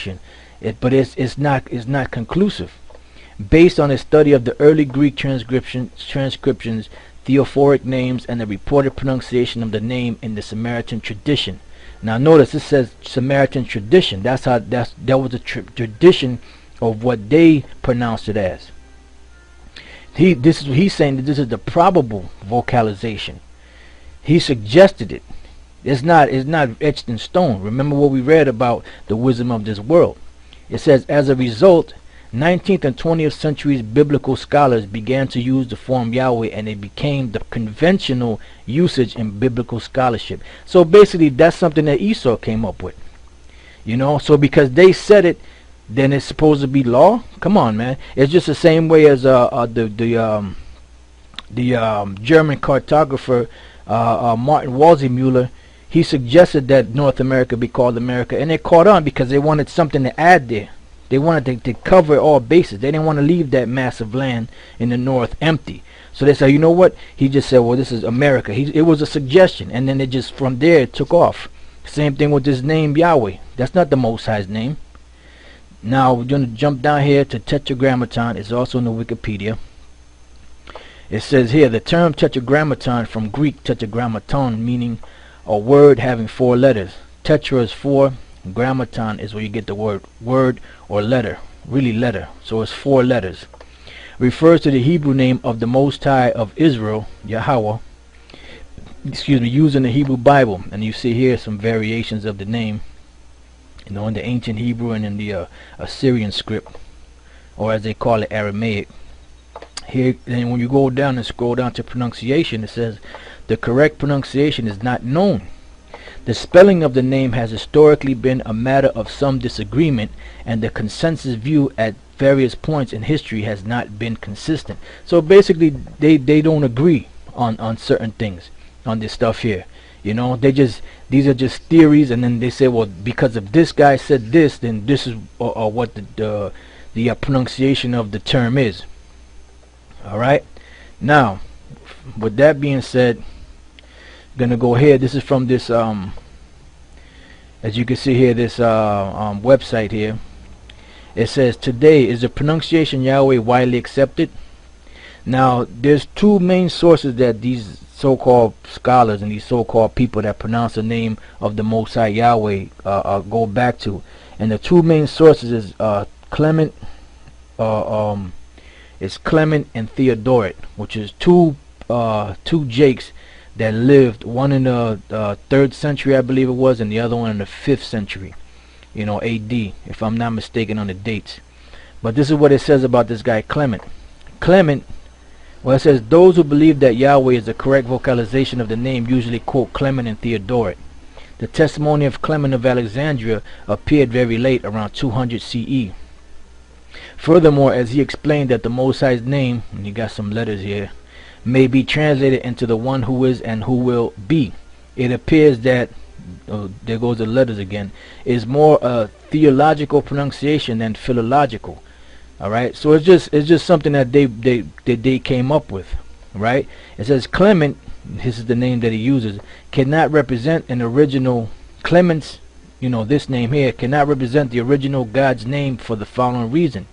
direction. But it's not conclusive. Based on a study of the early Greek transcriptions, theophoric names, and the reported pronunciation of the name in the Samaritan tradition. Now notice it says Samaritan tradition. That was the tradition of what they pronounced it as. He's saying that this is the probable vocalization. He suggested it. It's not etched in stone. Remember what we read about the wisdom of this world. It says, as a result, 19th and 20th centuries biblical scholars began to use the form Yahweh, and it became the conventional usage in biblical scholarship. So basically that's something that Esau came up with. So because they said it, then it's supposed to be law? Come on, man. It's just the same way as the German cartographer Martin Waldseemüller. He suggested that North America be called America, and they caught on because they wanted something to add there. They wanted to cover all bases. They didn't want to leave that massive land in the north empty. So they said, you know what? He just said, well, this is America. It was a suggestion, and then it just, from there, it took off. Same thing with this name Yahweh. That's not the Most High's name. Now we're going to jump down here to Tetragrammaton. It's also in the Wikipedia. It says here, the term Tetragrammaton, from Greek tetragrammaton, meaning a word having 4 letters. Tetra is 4. Grammaton is where you get the word or letter, really letter. So it's 4 letters. Refers to the Hebrew name of the Most High of Israel, Yahweh. Used in the Hebrew Bible, and you see here some variations of the name. In the ancient Hebrew and in the Assyrian script, or as they call it, Aramaic. Here, then when you go down and scroll down to pronunciation, it says the correct pronunciation is not known. The spelling of the name has historically been a matter of some disagreement, and the consensus view at various points in history has not been consistent. So basically, they don't agree on certain things on this stuff here. These are just theories, and then they say, well, because if this guy said this, then this is what the pronunciation of the term is. All right. Now, with that being said, I'm gonna go here. This is from this as you can see here, this website here. It says, today, is the pronunciation Yahweh widely accepted? Now, there's 2 main sources that these so-called scholars and these so-called people that pronounce the name of the Most High Yahweh go back to, and the 2 main sources is Clement and Theodoret, which is two Jakes that lived, one in the 3rd century, I believe it was, and the other one in the 5th century, AD, if I'm not mistaken on the dates. But this is what it says about this guy Clement. Well, it says, those who believe that Yahweh is the correct vocalization of the name usually quote Clement and Theodoret. The testimony of Clement of Alexandria appeared very late, around 200 CE. Furthermore, as he explained that the Most High's name, and you got some letters here, may be translated into the one who is and who will be, it appears that, there goes the letters again, is more a theological pronunciation than philological. All right, so it's just something that they came up with, right? It says Clement, this is the name that he uses, cannot represent an original. Clement's, this name here cannot represent the original God's name for the following reason.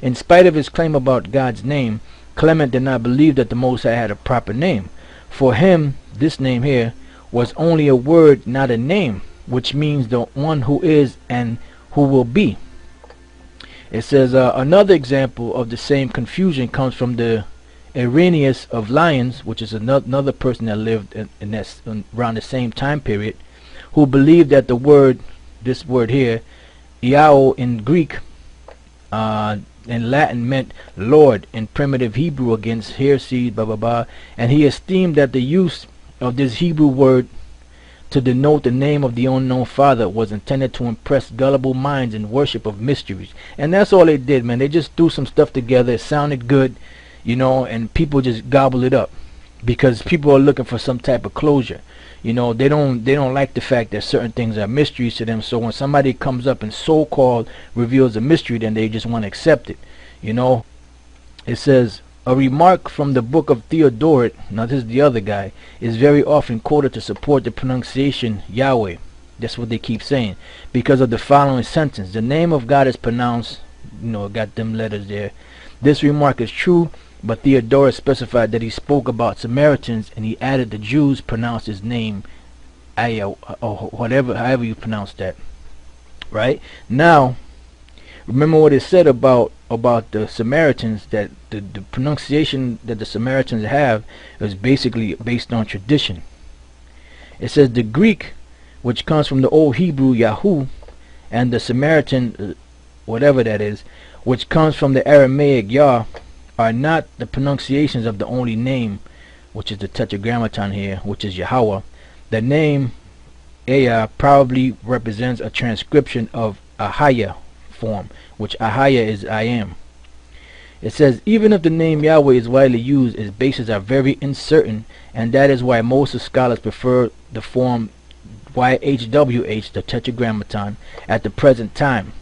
In spite of his claim about God's name, Clement did not believe that the Most High had a proper name. For him, this name here was only a word, not a name, which means the one who is and who will be. It says another example of the same confusion comes from the Irenaeus of Lyons, which is another person that lived around the same time period, who believed that this word here, Iao in Greek, in Latin meant Lord in primitive Hebrew against heresy, blah blah blah, and he esteemed that the use of this Hebrew word to denote the name of the unknown Father was intended to impress gullible minds in worship of mysteries. And that's all they did, man. They just threw some stuff together. It sounded good, and people just gobbled it up because people are looking for some type of closure. They don't like the fact that certain things are mysteries to them. So when somebody comes up and so-called reveals a mystery, then they just want to accept it. It says, a remark from the book of Theodoret, now this is the other guy, is very often quoted to support the pronunciation Yahweh. That's what they keep saying. Because of the following sentence. The name of God is pronounced, got them letters there. This remark is true, but Theodorus specified that he spoke about Samaritans, and he added the Jews pronounced his name Aya, or whatever, however you pronounce that. Right? Now, remember what it said about the Samaritans, that the pronunciation that the Samaritans have is basically based on tradition. It says the Greek, which comes from the old Hebrew Yahu, and the Samaritan, whatever that is, which comes from the Aramaic Yah, are not the pronunciations of the only name, which is the Tetragrammaton here, which is Yahweh. The name Aya probably represents a transcription of Ahaya form, which Ahaya is I am. It says even if the name Yahweh is widely used, its bases are very uncertain, and that is why most scholars prefer the form YHWH, the Tetragrammaton, at the present time.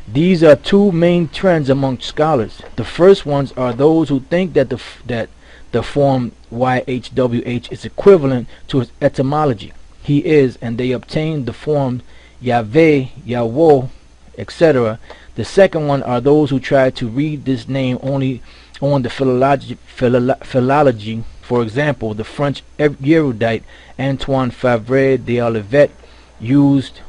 These are two main trends among scholars. The first ones are those who think that the form YHWH is equivalent to its etymology, he is, and they obtain the form Yahweh, Yahweh, etc. The second one are those who try to read this name only on the philology. For example, the French erudite Antoine Favre d'Olivet used